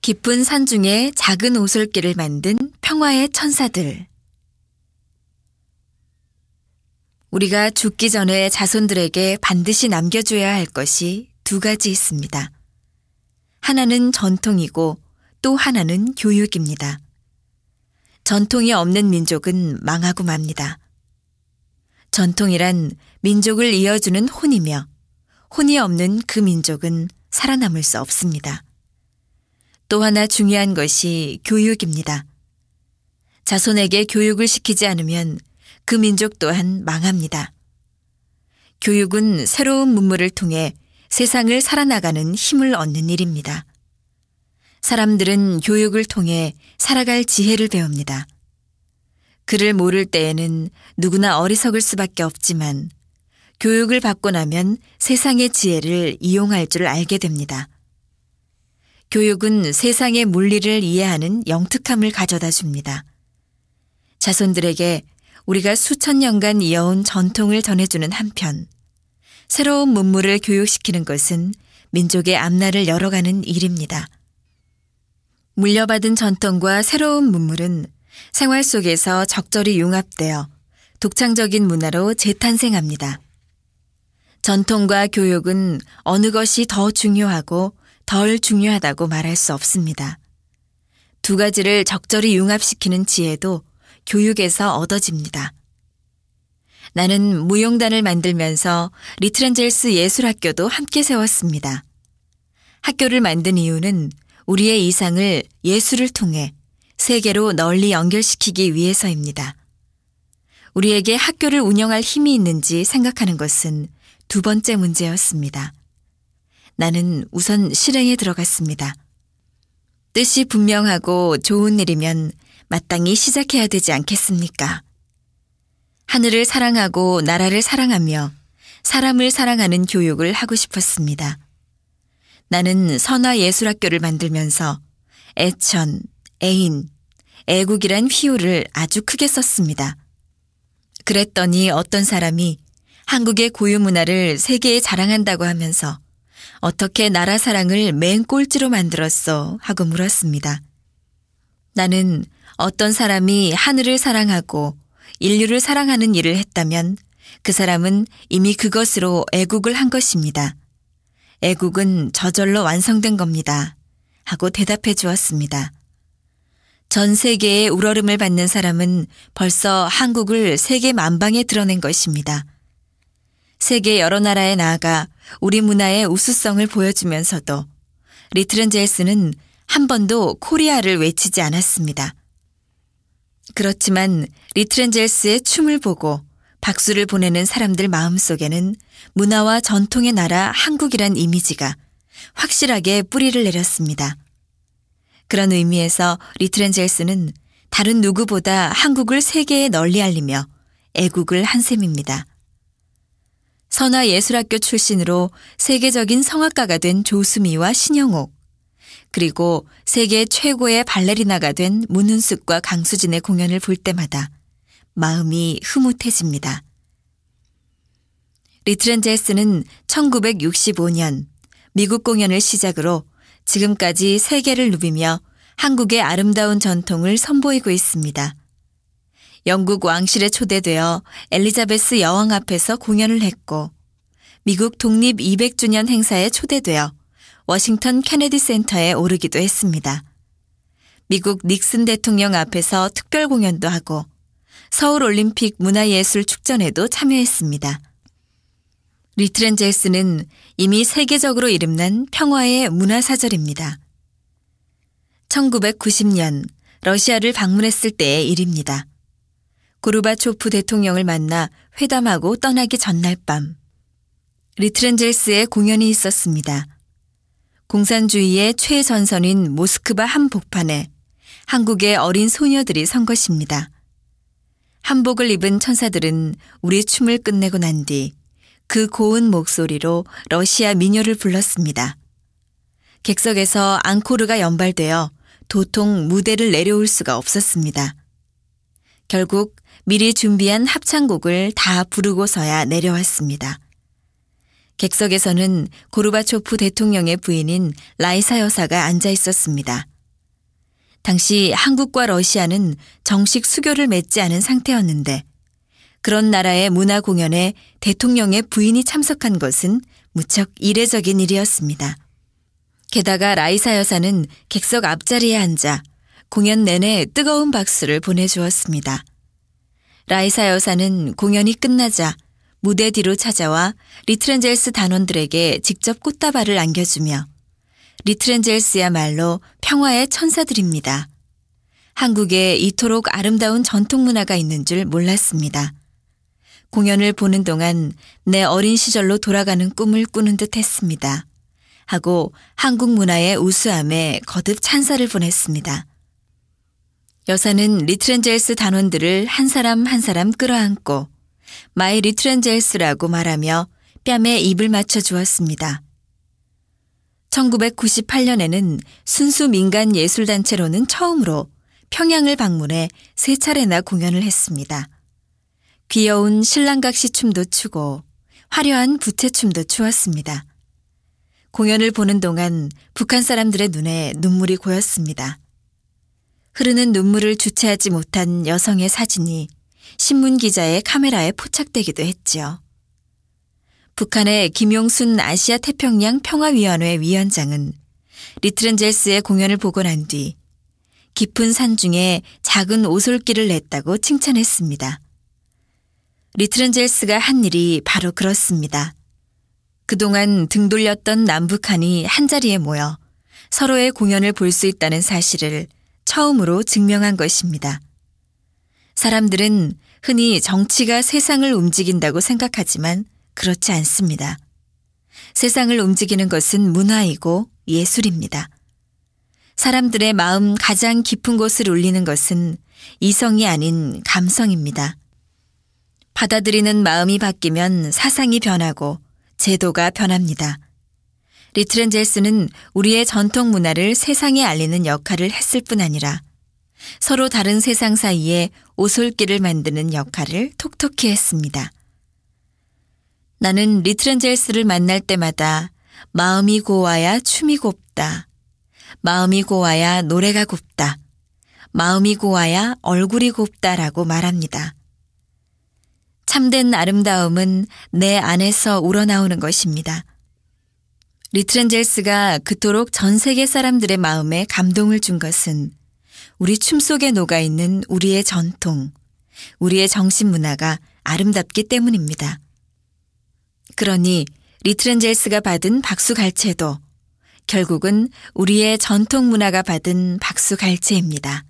깊은 산 중에 작은 오솔길을 만든 평화의 천사들. 우리가 죽기 전에 자손들에게 반드시 남겨줘야 할 것이 두 가지 있습니다. 하나는 전통이고 또 하나는 교육입니다. 전통이 없는 민족은 망하고 맙니다. 전통이란 민족을 이어주는 혼이며 혼이 없는 그 민족은 살아남을 수 없습니다. 또 하나 중요한 것이 교육입니다. 자손에게 교육을 시키지 않으면 그 민족 또한 망합니다. 교육은 새로운 문물을 통해 세상을 살아나가는 힘을 얻는 일입니다. 사람들은 교육을 통해 살아갈 지혜를 배웁니다. 그를 모를 때에는 누구나 어리석을 수밖에 없지만 교육을 받고 나면 세상의 지혜를 이용할 줄 알게 됩니다. 교육은 세상의 물리를 이해하는 영특함을 가져다 줍니다. 자손들에게 우리가 수천 년간 이어온 전통을 전해주는 한편 새로운 문물을 교육시키는 것은 민족의 앞날을 열어가는 일입니다. 물려받은 전통과 새로운 문물은 생활 속에서 적절히 융합되어 독창적인 문화로 재탄생합니다. 전통과 교육은 어느 것이 더 중요하고 덜 중요하다고 말할 수 없습니다. 두 가지를 적절히 융합시키는 지혜도 교육에서 얻어집니다. 나는 무용단을 만들면서 리트렌젤스 예술학교도 함께 세웠습니다. 학교를 만든 이유는 우리의 이상을 예술을 통해 세계로 널리 연결시키기 위해서입니다. 우리에게 학교를 운영할 힘이 있는지 생각하는 것은 두 번째 문제였습니다. 나는 우선 실행에 들어갔습니다. 뜻이 분명하고 좋은 일이면 마땅히 시작해야 되지 않겠습니까? 하늘을 사랑하고 나라를 사랑하며 사람을 사랑하는 교육을 하고 싶었습니다. 나는 선화예술학교를 만들면서 애천, 애인, 애국이란 비유를 아주 크게 썼습니다. 그랬더니 어떤 사람이 한국의 고유 문화를 세계에 자랑한다고 하면서 어떻게 나라 사랑을 맨 꼴찌로 만들었어? 하고 물었습니다. 나는 어떤 사람이 하늘을 사랑하고 인류를 사랑하는 일을 했다면 그 사람은 이미 그것으로 애국을 한 것입니다. 애국은 저절로 완성된 겁니다. 하고 대답해 주었습니다. 전 세계의 우러름을 받는 사람은 벌써 한국을 세계 만방에 드러낸 것입니다. 세계 여러 나라에 나아가 우리 문화의 우수성을 보여주면서도 리트렌젤스는 한 번도 코리아를 외치지 않았습니다. 그렇지만 리트렌젤스의 춤을 보고 박수를 보내는 사람들 마음속에는 문화와 전통의 나라 한국이란 이미지가 확실하게 뿌리를 내렸습니다. 그런 의미에서 리트렌젤스는 다른 누구보다 한국을 세계에 널리 알리며 애국을 한 셈입니다. 선화예술학교 출신으로 세계적인 성악가가 된 조수미와 신영옥, 그리고 세계 최고의 발레리나가 된 문은숙과 강수진의 공연을 볼 때마다 마음이 흐뭇해집니다. 리트렌젤스는 1965년 미국 공연을 시작으로 지금까지 세계를 누비며 한국의 아름다운 전통을 선보이고 있습니다. 영국 왕실에 초대되어 엘리자베스 여왕 앞에서 공연을 했고 미국 독립 200주년 행사에 초대되어 워싱턴 케네디 센터에 오르기도 했습니다. 미국 닉슨 대통령 앞에서 특별 공연도 하고 서울올림픽 문화예술 축전에도 참여했습니다. 리트렌젤스는 이미 세계적으로 이름난 평화의 문화사절입니다. 1990년 러시아를 방문했을 때의 일입니다. 고르바초프 대통령을 만나 회담하고 떠나기 전날 밤 리트렌젤스의 공연이 있었습니다. 공산주의의 최전선인 모스크바 한복판에 한국의 어린 소녀들이 선 것입니다. 한복을 입은 천사들은 우리 춤을 끝내고 난 뒤 그 고운 목소리로 러시아 민요를 불렀습니다. 객석에서 앙코르가 연발되어 도통 무대를 내려올 수가 없었습니다. 결국 미리 준비한 합창곡을 다 부르고서야 내려왔습니다. 객석에서는 고르바초프 대통령의 부인인 라이사 여사가 앉아 있었습니다. 당시 한국과 러시아는 정식 수교를 맺지 않은 상태였는데 그런 나라의 문화 공연에 대통령의 부인이 참석한 것은 무척 이례적인 일이었습니다. 게다가 라이사 여사는 객석 앞자리에 앉아 공연 내내 뜨거운 박수를 보내주었습니다. 라이사 여사는 공연이 끝나자 무대 뒤로 찾아와 리트렌젤스 단원들에게 직접 꽃다발을 안겨주며 리트렌젤스야말로 평화의 천사들입니다. 한국에 이토록 아름다운 전통 문화가 있는 줄 몰랐습니다. 공연을 보는 동안 내 어린 시절로 돌아가는 꿈을 꾸는 듯 했습니다. 하고 한국 문화의 우수함에 거듭 찬사를 보냈습니다. 여사는 리트렌젤스 단원들을 한 사람 한 사람 끌어안고 마이 리트렌젤스라고 말하며 뺨에 입을 맞춰 주었습니다. 1998년에는 순수 민간 예술단체로는 처음으로 평양을 방문해 3차례나 공연을 했습니다. 귀여운 신랑각시 춤도 추고 화려한 부채춤도 추었습니다. 공연을 보는 동안 북한 사람들의 눈에 눈물이 고였습니다. 흐르는 눈물을 주체하지 못한 여성의 사진이 신문 기자의 카메라에 포착되기도 했지요. 북한의 김용순 아시아 태평양 평화위원회 위원장은 리트렌젤스의 공연을 보고 난 뒤 깊은 산 중에 작은 오솔길을 냈다고 칭찬했습니다. 리트렌젤스가 한 일이 바로 그렇습니다. 그동안 등 돌렸던 남북한이 한자리에 모여 서로의 공연을 볼 수 있다는 사실을 처음으로 증명한 것입니다. 사람들은 흔히 정치가 세상을 움직인다고 생각하지만 그렇지 않습니다. 세상을 움직이는 것은 문화이고 예술입니다. 사람들의 마음 가장 깊은 곳을 울리는 것은 이성이 아닌 감성입니다. 받아들이는 마음이 바뀌면 사상이 변하고 제도가 변합니다. 리트렌젤스는 우리의 전통 문화를 세상에 알리는 역할을 했을 뿐 아니라 서로 다른 세상 사이에 오솔길을 만드는 역할을 톡톡히 했습니다. 나는 리트렌젤스를 만날 때마다 마음이 고와야 춤이 곱다. 마음이 고와야 노래가 곱다. 마음이 고와야 얼굴이 곱다라고 말합니다. 참된 아름다움은 내 안에서 우러나오는 것입니다. 리트렌젤스가 그토록 전 세계 사람들의 마음에 감동을 준 것은 우리 춤 속에 녹아있는 우리의 전통, 우리의 정신문화가 아름답기 때문입니다. 그러니 리트렌젤스가 받은 박수갈채도 결국은 우리의 전통 문화가 받은 박수갈채입니다.